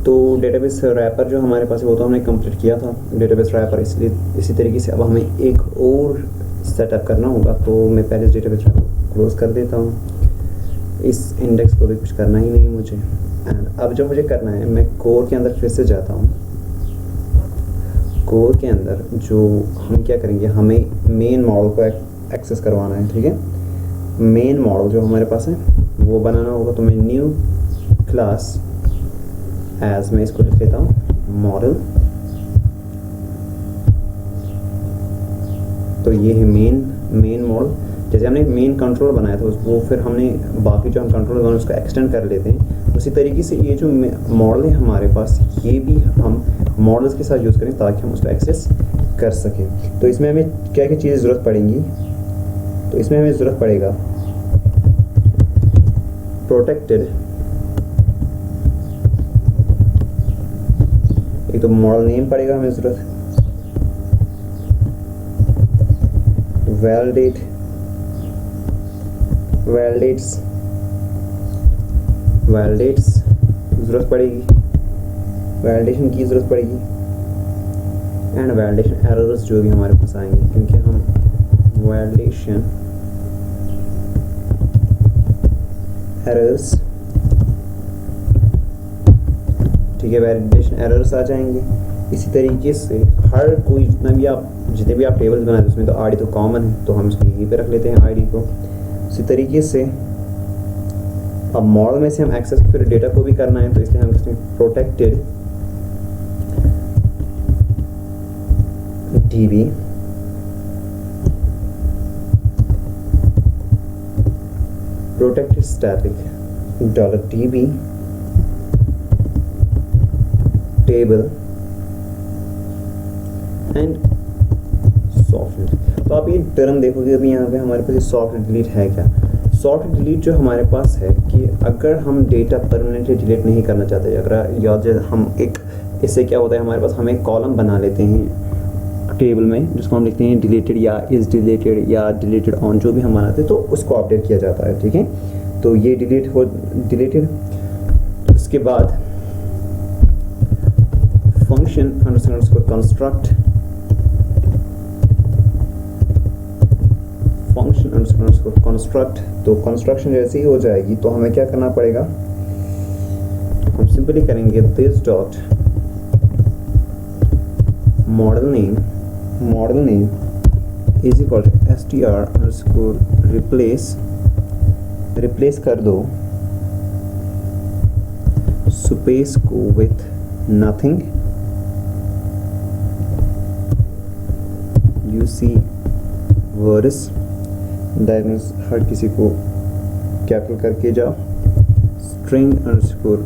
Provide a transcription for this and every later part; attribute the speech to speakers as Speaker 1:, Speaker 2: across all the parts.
Speaker 1: तो database wrapper जो हमारे पास है वो तो हमने कंप्लीट किया था डेटाबेस रैपर, इसलिए इसी तरीके से अब हमें एक और सेटअप करना होगा। तो मैं पहले डेटाबेस रैपर क्लोज कर देता हूँ, इस इंडेक्स को भी कुछ करना ही नहीं मुझे। एंड अब जो मुझे करना है, मैं कोर के अंदर फिर से जाता हूँ। कोर के अंदर जो हम क्या करेंगे, हमें मेन मॉडल को एक्सेस करवाना है, ठीक है। मेन मॉडल जो हमारे पास है वो बनाना होगा। तो मैं न्यू क्लास एज, मैं इसको लिख लेता हूँ मॉडल। तो ये है मेन मॉडल। जैसे हमने मेन कंट्रोल बनाया था वो फिर हमने बाकी जो हम कंट्रोल बनाए उसको एक्सटेंड कर लेते हैं। उसी तरीके से ये जो मॉडल है हमारे पास, ये भी हम मॉडल्स के साथ यूज़ करें ताकि हम उसको एक्सेस कर सकें। तो इसमें हमें क्या क्या चीज़ें ज़रूरत पड़ेंगी, तो इसमें हमें ज़रूरत पड़ेगा प्रोटेक्टेड, एक तो मॉडल नेम पड़ेगा हमें ज़रूरत, वैलिडेट्स ज़रूरत पड़ेगी, वैलिडेशन की ज़रूरत पड़ेगी, एंड वैलिडेशन एरर्स जो भी हमारे पास आएंगे, क्योंकि हम वैलिडेशन एरर्स, ठीक है, वैलिडेशन एरर्स आ जाएंगे। इसी तरीके से हर कोई जितने भी आप टेबल्स बनाते हैं उसमें तो आईडी तो कॉमन है, तो हम इसको यहीं पे रख लेते हैं आईडी को। इसी तरीके से अब मॉडल में से हम एक्सेस फिर डेटा को भी करना है, तो इसलिए हम इसमें protected dB protected static $db table and soft. तो आप ये टर्म देखोगे अभी यहाँ पे हमारे पास ये सॉफ्ट डिलीट है क्या। सॉफ्ट डिलीट जो हमारे पास है कि अगर हम डेटा परमानेंटली डिलीट नहीं करना चाहते, अगर या हम एक, इससे क्या होता है हमारे पास, हम एक कॉलम बना लेते हैं टेबल में जिसको हम लिखते हैं डिलीटेड या इज़ डिलीटेड या डिलीटेड ऑन, जो भी हम बनाते हैं तो उसको अपडेट किया जाता है, ठीक है। तो ये डिलीटेड। उसके बाद function underscore construct, function underscore construct. तो कंस्ट्रक्शन जैसे ही हो जाएगी तो हमें क्या करना पड़ेगा, हम सिंपली करेंगे this dot model name is equal to str underscore replace कर दो स्पेस को with nothing, you see words, that means हर किसी को कैपिटल करके जाओ, स्ट्रिंग अंडरस्कोर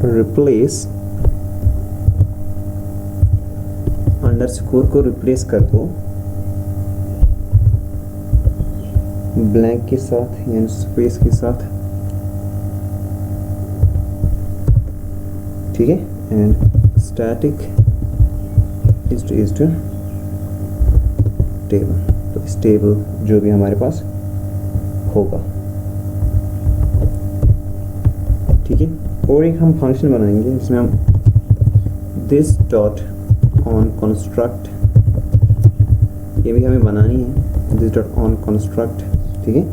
Speaker 1: रिप्लेस अंडरस्कोर को रिप्लेस कर दो ब्लैंक के साथ यानी स्पेस के साथ, ठीक है। And static is to table, तो इस टेबल जो भी हमारे पास होगा, ठीक है। और एक हम फंक्शन बनाएंगे जिसमें हम दिस डॉट ऑन कंस्ट्रक्ट, ये भी हमें बनानी है, दिस डॉट ऑन कंस्ट्रक्ट, ठीक है।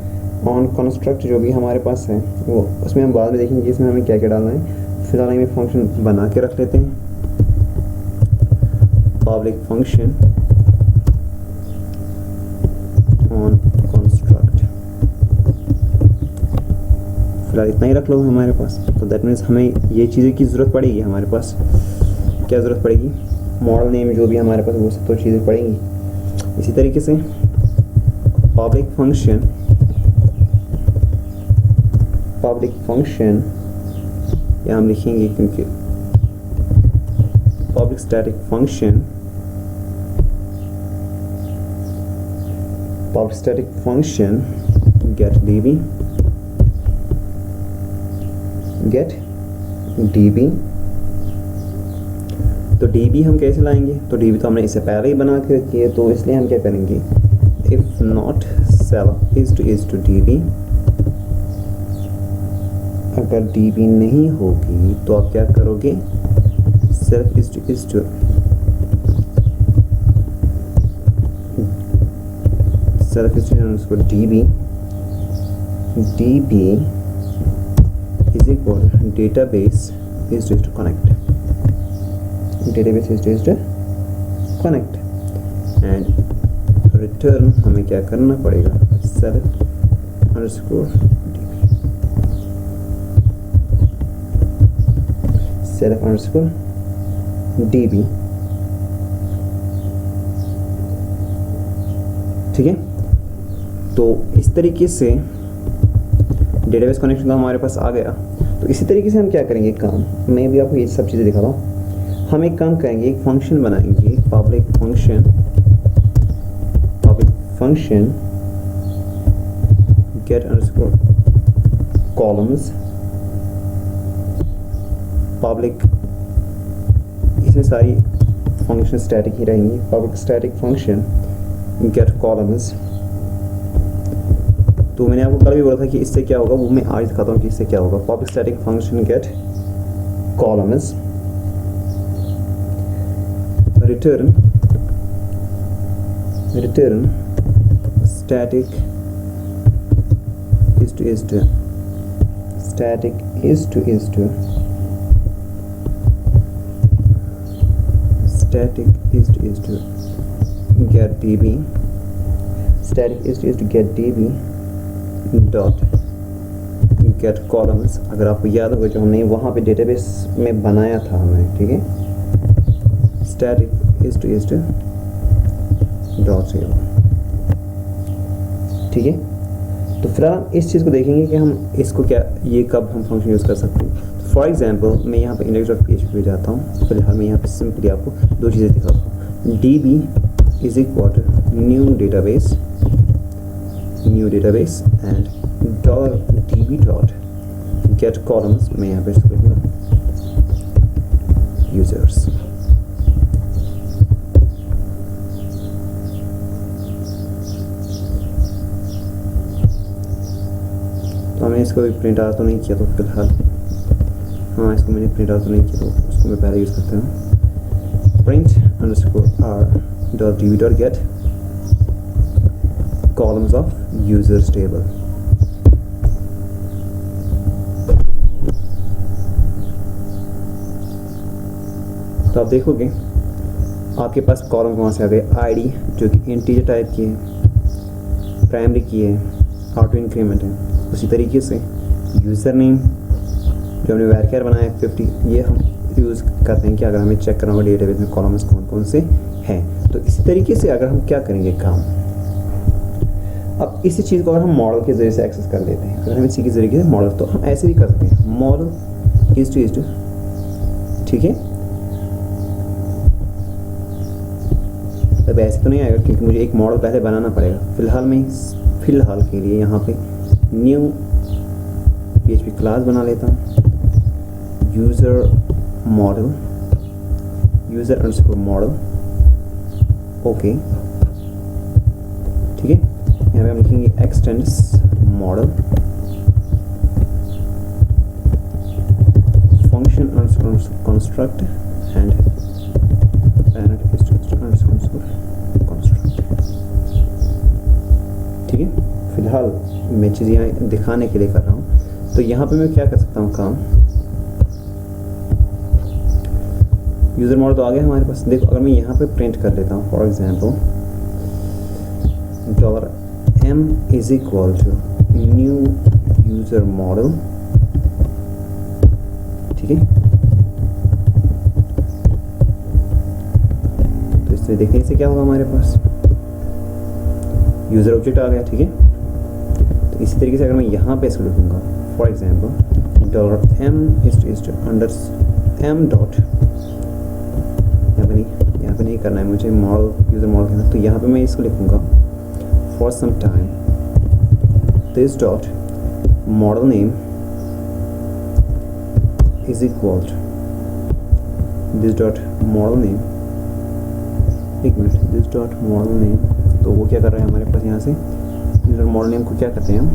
Speaker 1: ऑन कंस्ट्रक्ट जो भी हमारे पास है वो उसमें हम बाद में देखेंगे कि इसमें हमें क्या क्या डालना है। फिलहाल हमें फंक्शन बना के रख लेते हैं, पब्लिक फंक्शन ऑन कंस्ट्रक्ट, फिलहाल इतना ही रख लो हमारे पास। तो दैट मीन्स हमें ये चीज़ें की ज़रूरत पड़ेगी, हमारे पास क्या ज़रूरत पड़ेगी, मॉडल नेम जो भी हमारे पास वो सब तो चीज़ें पड़ेंगी। इसी तरीके से पब्लिक फंक्शन या हम लिखेंगे क्योंकि public static function get db। तो db हम कैसे लाएंगे, तो db तो हमने इससे पहले ही बना के रखी है, तो इसलिए हम क्या करेंगे, if not self is to db अगर db नहीं होगी तो आप क्या करोगे, self is to underscore db is equal database is to connect, database is to connect and return हमें क्या करना पड़ेगा, self underscore db, ठीक है। तो इस तरीके से डेटाबेस कनेक्शन हमारे पास आ गया। तो इसी तरीके से हम क्या करेंगे काम, मैं भी आपको ये सब चीज़ें दिखाता हूँ। हम एक काम करेंगे, एक फंक्शन बनाएंगे, public function get underscore columns, public, इसमें सारी फंक्शन स्टैटिक ही रहेंगी। Public static function get columns, तो मैंने आपको कल भी बोला था कि इससे क्या होगा, वो मैं आज दिखाता हूँ कि इससे क्या होगा। Public static function get columns, return static is to get db, static is to get db dot get columns। अगर आपको याद होगा जो हमने वहाँ पे डेटाबेस में बनाया था हमने, ठीक है, static is to dot zero, ठीक है। तो फिलहाल इस चीज़ को देखेंगे कि हम इसको क्या, ये कब हम फंक्शन यूज़ कर सकते हैं। फॉर एग्जांपल मैं यहाँ पे index.php पे जाता हूँ। फिलहाल मैं यहाँ पे सिंपली आपको दो चीज़ें दिखाता हूँ। db is equal to new database and $db dot get columns, मैं यहाँ पे इसको लिखूँगा यूजर्स। तो हमने इसको भी प्रिंट आउट तो नहीं किया, तो फिलहाल हाँ इसको मैंने प्रिंट आउट तो नहीं किया, तो उसको मैं पहले यूज़ करता हूँ। Print underscore r dot db dot get columns of users table. तो आप देखोगे आपके पास कॉलम कहाँ से आ गए, आईडी जो कि इंटीजर टाइप की है, प्राइमरी की है, ऑटो इंक्रीमेंट है। उसी तरीके से यूज़र नेम जो हमने वैरकेर बनाया है 50, ये हम यूज़ करते हैं कि अगर हमें चेक करना हो डेटाबेस में कॉलम्स कौन कौन से हैं। तो इसी तरीके से अगर हम क्या करेंगे काम, अब इसी चीज़ को अगर हम मॉडल के ज़रिए से एक्सेस कर लेते हैं, अगर हम इसी के ज़रिए से मॉडल, तो हम ऐसे भी कर सकते हैं, मॉडल इज टू, ठीक है। अब ऐसे तो नहीं आएगा क्योंकि मुझे एक मॉडल पहले बनाना पड़ेगा। फ़िलहाल के लिए यहाँ पे न्यू PHP क्लास बना लेता हूँ, यूज़र अंडरस्कोर मॉडल, ओके, ठीक है। यहाँ पे हम लिखेंगे x tends model function underscore construct and ठीक है। फिलहाल मैं चीज़ यहाँ दिखाने के लिए कर रहा हूँ। तो यहाँ पे मैं क्या कर सकता हूँ काम, यूज़र मॉडल तो आ गया हमारे पास। देखो अगर मैं यहाँ पे प्रिंट कर लेता हूँ, for example $m is equal to new user model, ठीक है। तो इससे देखने से क्या होगा, हमारे पास यूज़र ऑब्जेक्ट आ गया, ठीक है। तो इसी तरीके से अगर मैं यहाँ पे इसको लिखूँगा, for example $m is under m dot, यहाँ पे नहीं करना है मुझे, मॉडल यूज़र मॉडल कहना। तो यहाँ पे मैं इसको लिखूँगा for some time this dot model name is equal to this dot model name, एक minute, this dot model name. तो वो क्या कर रहा है हमारे पास, यहाँ से यूज़र मॉडल नेम को क्या करते हैं हम,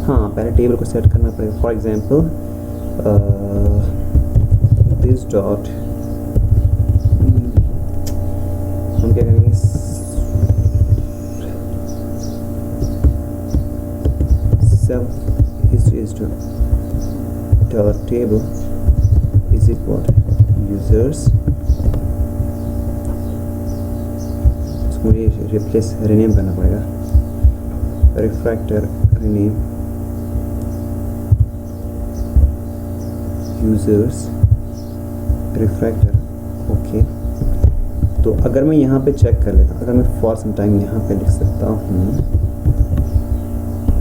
Speaker 1: हाँ, पहले टेबल को सेट करना पड़ेगा। फॉर एग्जांपल दिस डॉट, हम क्या करेंगे, self is to dot table is equal users, इसको मुझे रिप्लेस रीनेम करना पड़ेगा, refractor rename users refractor. Okay, तो अगर मैं यहाँ पे चेक कर लेता हूँ, अगर मैं फॉर सम टाइम यहाँ पे लिख सकता हूँ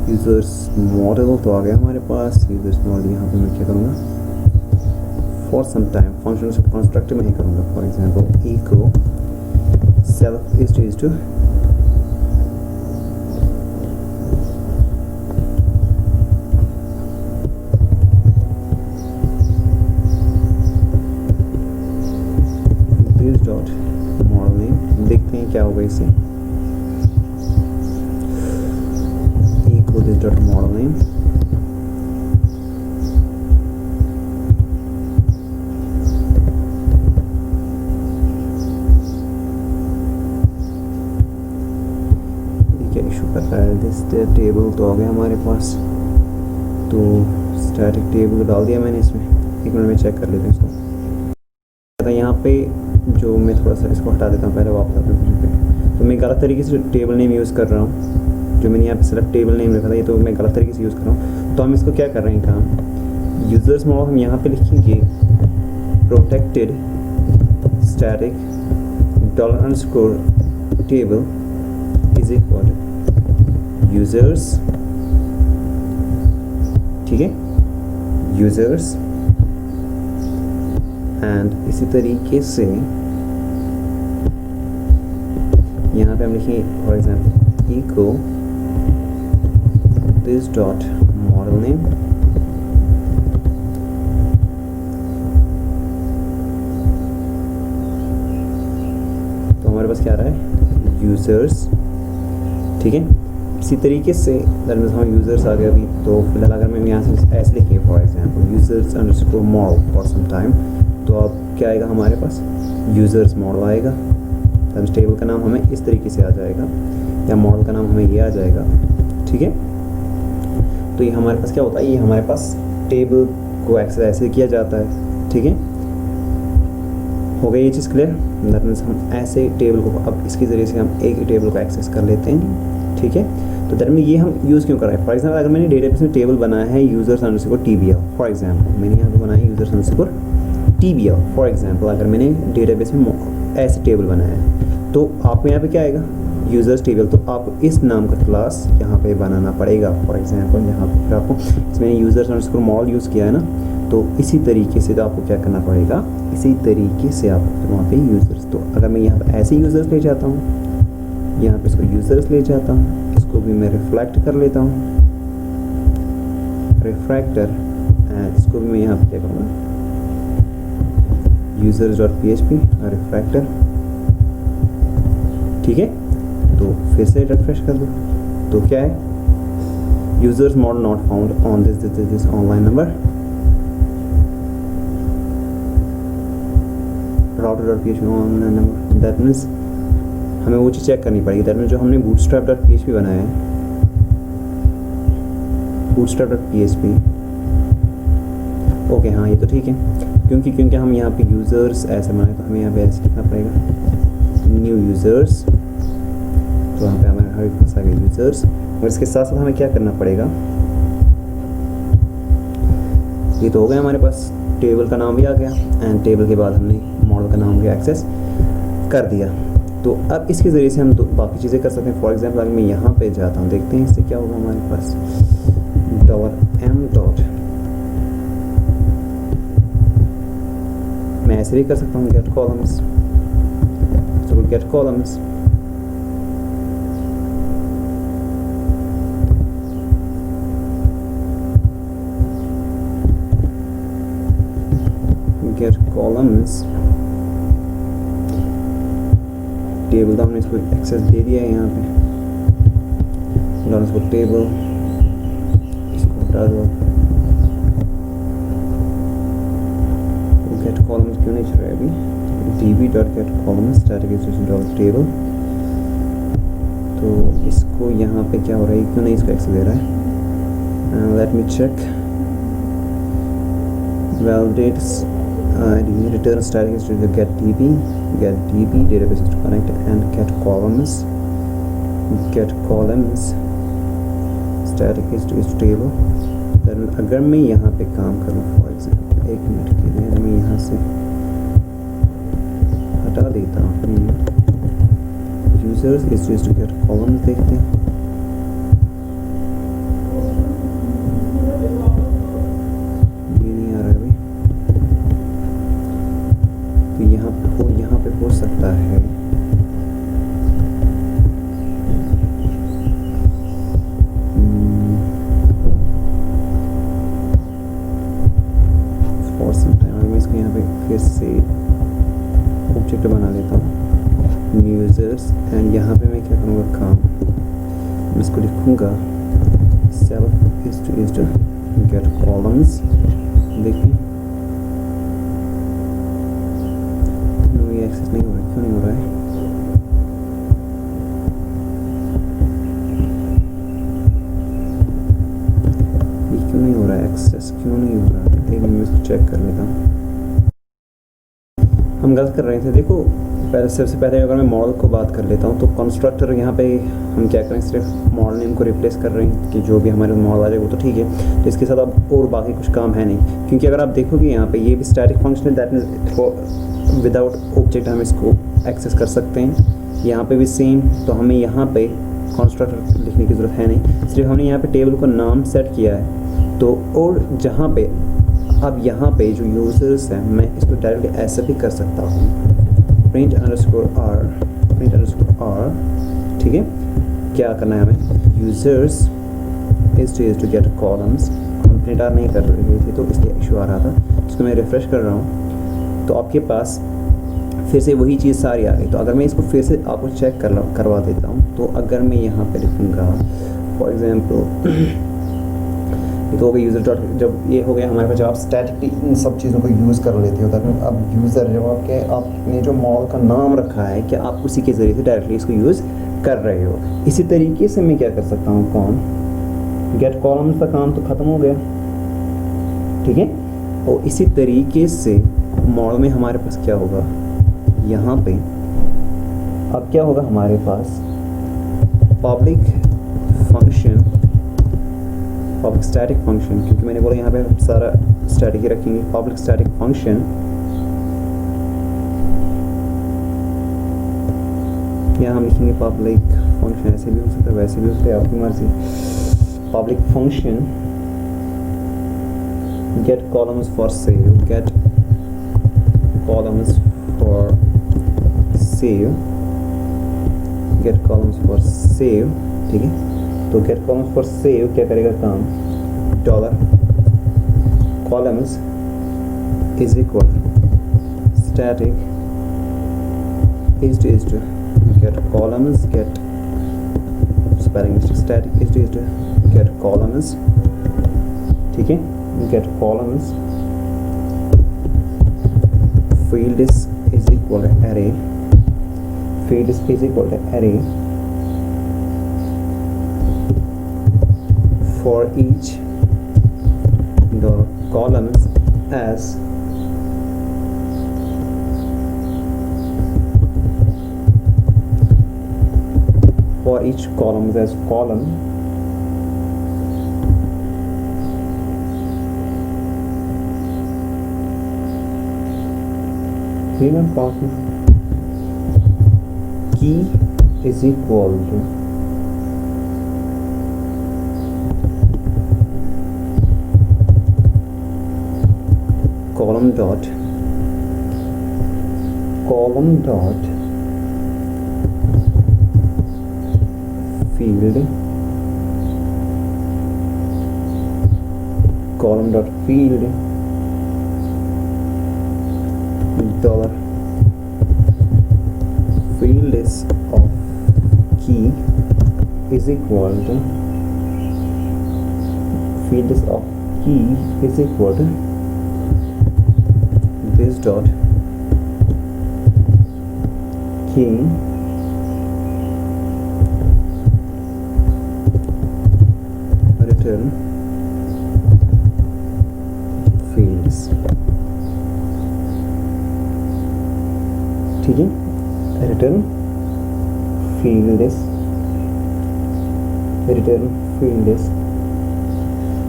Speaker 1: यूजर्स मॉडल, तो आ गया हमारे पास यूजर्स मॉडल। यहाँ पे मैं क्या करूँगा, फॉर सम टाइम फंक्शन से कंस्ट्रक्ट में ही करूँगा। For example echo self is to dot model name, देखते हैं क्या होगा इसे, equal this dot model name, क्या इशू कर रहा है, दिस टेबल तो आ गया हमारे पास, तो स्टैटिक टेबल डाल दिया मैंने इसमें। एक मिनट में चेक कर लेते हैं इसको। यहाँ पे जो मैं थोड़ा सा इसको हटा देता हूँ पहले, वापस अपने पे। तो मैं गलत तरीके से टेबल नेम यूज़ कर रहा हूँ, जो मैंने यहाँ पे सिर्फ टेबल नेम लिखा था, ये तो मैं गलत तरीके से यूज़ कर रहा हूँ। तो हम इसको क्या कर रहे हैं काम, यूजर्स मॉडल हम यहाँ पे लिखेंगे protected static $_ table is equal users, ठीक है, यूजर्स, एंड इसी तरीके से यहाँ पे हम लिखेंगे for example echo this dot model name, तो हमारे पास क्या आ रहा है, यूजर्स, ठीक है। इसी तरीके से हम यूजर्स आ गए अभी, तो फिलहाल अगर मैं यहाँ से ऐसे लिखिए for example users underscore model for some time, तो अब क्या आएगा हमारे पास, यूजर्स मॉडल आएगा। तब टेबल का नाम हमें इस तरीके से आ जाएगा, या मॉडल का नाम हमें ये आ जाएगा, ठीक है। तो ये हमारे पास क्या होता है, ये हमारे पास टेबल को एक्सेस ऐसे किया जाता है, ठीक है। हो गई ये चीज़ क्लियर। दैट मीन्स हम ऐसे टेबल को, अब इसके ज़रिए से हम एक टेबल को एक्सेस कर लेते हैं, ठीक है। तो दैट मीन ये हम यूज़ क्यों कर रहे हैं, फॉर एग्जाम्पल अगर मैंने डेटाबेस में टेबल बनाया है users underscore TBL, for example मैंने यहाँ पे बनाया users underscore TBL, for example अगर मैंने डेटाबेस में ऐसे टेबल बनाया है, तो आपको यहाँ पे क्या आएगा, यूजर्स टेबल, तो आपको इस नाम का क्लास यहाँ पे बनाना पड़ेगा। फॉर एग्जांपल यहाँ पे फिर आपको इसमें यूजर्स अंडरस्कोर मॉडल यूज़ किया है ना, तो इसी तरीके से तो आपको क्या करना पड़ेगा, इसी तरीके से आपको फिर वहाँ पे यूजर्स, तो अगर मैं यहाँ पे ऐसे यूजर्स ले जाता हूँ, यहाँ पे इसको यूजर्स ले जाता हूँ, इसको भी मैं रिफ्लेक्ट कर लेता हूँ, रिफ्रैक्टर, एंड इसको भी मैं यहाँ पे क्या करूँगा, users.php रिफ्रैक्टर, ठीक है। तो फिर से रिफ्रेश कर दो, तो क्या है, users model not found on this online number, router.php online number. That means हमें वो चीज़ चेक करनी पड़ेगी। दैट मीन्स जो हमने bootstrap.php बनाया है, bootstrap.php, ओके हाँ ये तो ठीक है, क्योंकि हम यहाँ पे यूज़र्स ऐसे बनाए, तो हमें यहाँ पे ऐसे लिखना पड़ेगा न्यू यूज़र्स, तो यहाँ पे हमारे पास आ गए यूज़र्स। और इसके साथ साथ हमें क्या करना पड़ेगा, ये तो हो गया हमारे पास, टेबल का नाम भी आ गया, एंड टेबल के बाद हमने मॉडल का नाम भी एक्सेस कर दिया। तो अब इसके ज़रिए से हम तो बाकी चीज़ें कर सकते हैं। फॉर एग्जांपल अगर मैं यहाँ पे जाता हूँ, देखते हैं इससे क्या होगा हमारे पास, $m, मैं ऐसे भी कर सकता हूँ गेट कॉलम्स, तो get columns, get columns, table तो हमने इसको एक्सेस दे दिया है यहाँ पे, इसको टेबल हटा दो। गेट कॉलम्स क्यों नहीं चल रहा है अभी? db.getColumns static is table। तो इसको यहाँ पे क्या हो रहा है, क्यों नहीं इसको एक्सेस दे रहा है? Let me check. validates return static is to get db database is to connect and get columns static is to table। अगर मैं यहाँ पे काम करूँ फॉर एग्जाम्पल, एक मिनट के लिए अगर मैं यहाँ से हटा देता हूँ users is to get columns, देखते हैं ये नहीं आ रहा है अभी। तो यहाँ पे हो सकता है फॉर सम टाइम। मैं इसको यहाँ पे फिर से ऑब्जेक्ट बना लेता हूँ यूजर्स, एंड यहाँ पे मैं क्या करूँगा काम, मैं इसको लिखूँगा self is to get columns. देखिए ये एक्सेस नहीं हो रहा है, क्यों नहीं हो रहा है? ये क्यों नहीं हो रहा है एक्सेस, क्यों नहीं हो रहा है? एक मिनट में इसको चेक कर लेता हूँ। हम गलत कर रहे थे, देखो पहले सबसे पहले अगर मैं मॉडल को बात कर लेता हूँ तो कंस्ट्रक्टर यहाँ पे हम क्या करें, सिर्फ मॉडल नेम को रिप्लेस कर रहे हैं कि जो भी हमारे मॉडल आ जाए वो तो ठीक है। तो इसके साथ अब और बाकी कुछ काम है नहीं, क्योंकि अगर आप देखोगे यहाँ पे ये भी स्टैटिक फंक्शन है, दैट मीन्स विदाउट ऑब्जेक्ट हम इसको एक्सेस कर सकते हैं। यहाँ पे भी सेम, तो हमें यहाँ पे कंस्ट्रक्टर लिखने की ज़रूरत है नहीं, सिर्फ हमने यहाँ पे टेबल को नाम सेट किया है। तो और जहाँ पे अब यहाँ पे जो यूज़र्स हैं, मैं इसको डायरेक्टली ऐसे भी कर सकता हूँ print underscore r, ठीक है। क्या करना है हमें, users is to get columns. हम प्रिंट आर नहीं कर रहे थे तो इसलिए इशू आ रहा था, इसको मैं रिफ्रेश कर रहा हूँ तो आपके पास फिर से वही चीज़ सारी आ गई। तो अगर मैं इसको फिर से आपको चेक करवा देता हूँ, तो अगर मैं यहाँ पे लिखूँगा फॉर एग्जाम्पल, तो हो गया यूज़र डॉट, जब ये हो गया हमारे पास, जब आप स्टैटिकली इन सब चीज़ों को यूज़ कर लेते हो, तब अब यूज़र जब आपने जो मॉडल का नाम रखा है कि आप उसी के ज़रिए से डायरेक्टली इसको यूज़ कर रहे हो। इसी तरीके से मैं क्या कर सकता हूँ, गेट कॉलम्स का काम तो ख़त्म हो गया, ठीक है। और इसी तरीके से मॉडल में हमारे पास क्या होगा, यहाँ पे अब क्या होगा हमारे पास, पब्लिक स्टैटिक फंक्शन, क्योंकि मैंने बोला यहाँ पे हम सारा स्टैटिक ही रखेंगे। पब्लिक स्टैटिक फंक्शन, यहाँ हम लिखेंगे पब्लिक फंक्शन, ऐसे भी हो सकता है वैसे भी हो सकता है, आपकी मर्जी। Public function get columns for save, get columns for save, ठीक है। तो गेट कॉलम्स फॉर सेव क्या करेगा काम, dollar columns is equal static is to get columns, get spelling mistake, static is to get columns, ठीक है। Get columns field is equal array, field is equal array for each columns as column key is equal to column dot field, dollar field is of key is equal to field of key is equal to this dot key return fields। ठीक है, return fields.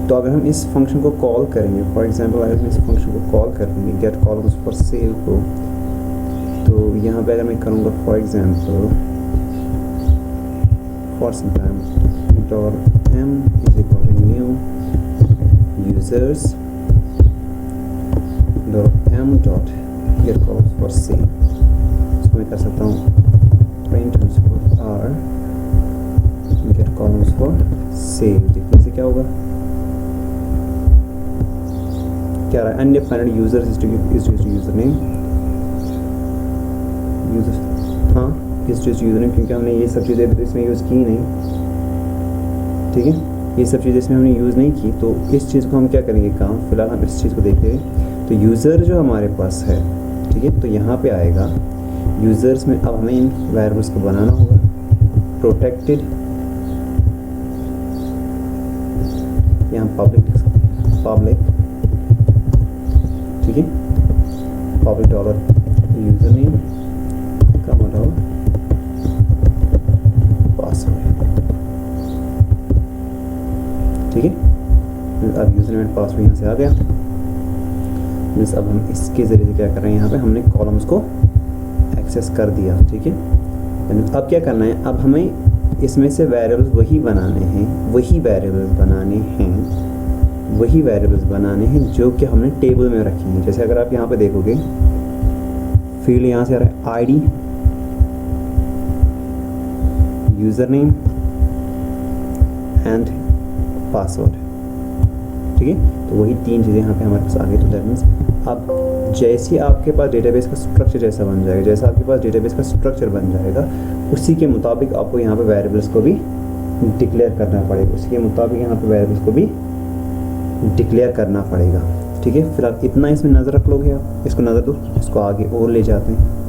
Speaker 1: तो अगर हम इस function को call करेंगे, for example अगर हम इस फंक्शन को कॉल करेंगे गेट कॉलम्स फॉर सेव को, तो यहाँ पे अगर मैं करूँगा for example for some time dot m is equal to new users dot m dot get columns for save. इसको मैं कर सकता हूँ print r get columns for save. देखने से क्या होगा, क्या रहा है, undefined user is user name, user हाँ इज यूजर नेम, क्योंकि हमने ये सब चीज़ें इसमें यूज़ की नहीं। ठीक है, ये सब चीज़ें इसमें हमने यूज़ नहीं की, तो इस चीज़ को हम क्या करेंगे काम, फिलहाल हम इस चीज़ को देख रहे हैं। तो यूज़र जो हमारे पास है, ठीक है, तो यहाँ पे आएगा यूज़र्स में। अब हमें इन वेरिएबल्स को बनाना होगा, प्रोटेक्टेड, यहाँ पब्लिक लिख सकते हैं, पब्लिक, ठीक है, public dollar user name comma dollar password. ठीक है, अब यूजर नेम पासवर्ड यहाँ से आ गया। मीन्स अब हम इसके ज़रिए से क्या कर रहे हैं, यहाँ पे हमने कॉलम्स को एक्सेस कर दिया। ठीक है, अब क्या करना है, अब हमें इसमें से वेरिएबल्स वही बनाने हैं जो कि हमने टेबल में रखे हैं। जैसे अगर आप यहाँ पे देखोगे, फील्ड यहाँ से आ रहा है ID, user name and password. ठीक है, तो वही तीन चीज़ें यहाँ पे हमारे पास आ गई। तो दैट मीन्स अब जैसे आपके पास डेटाबेस का स्ट्रक्चर जैसा बन जाएगा, जैसा आपके पास डेटाबेस का स्ट्रक्चर बन जाएगा, उसी के मुताबिक आपको यहाँ पे वेरिएबल्स को भी डिक्लेयर करना पड़ेगा, उसी के मुताबिक यहाँ पे वेरिएबल्स को भी डिक्लेयर करना पड़ेगा। ठीक है, फिलहाल इतना इसमें नज़र रख लोगे आप, इसको नज़र दो, इसको आगे और ले जाते हैं।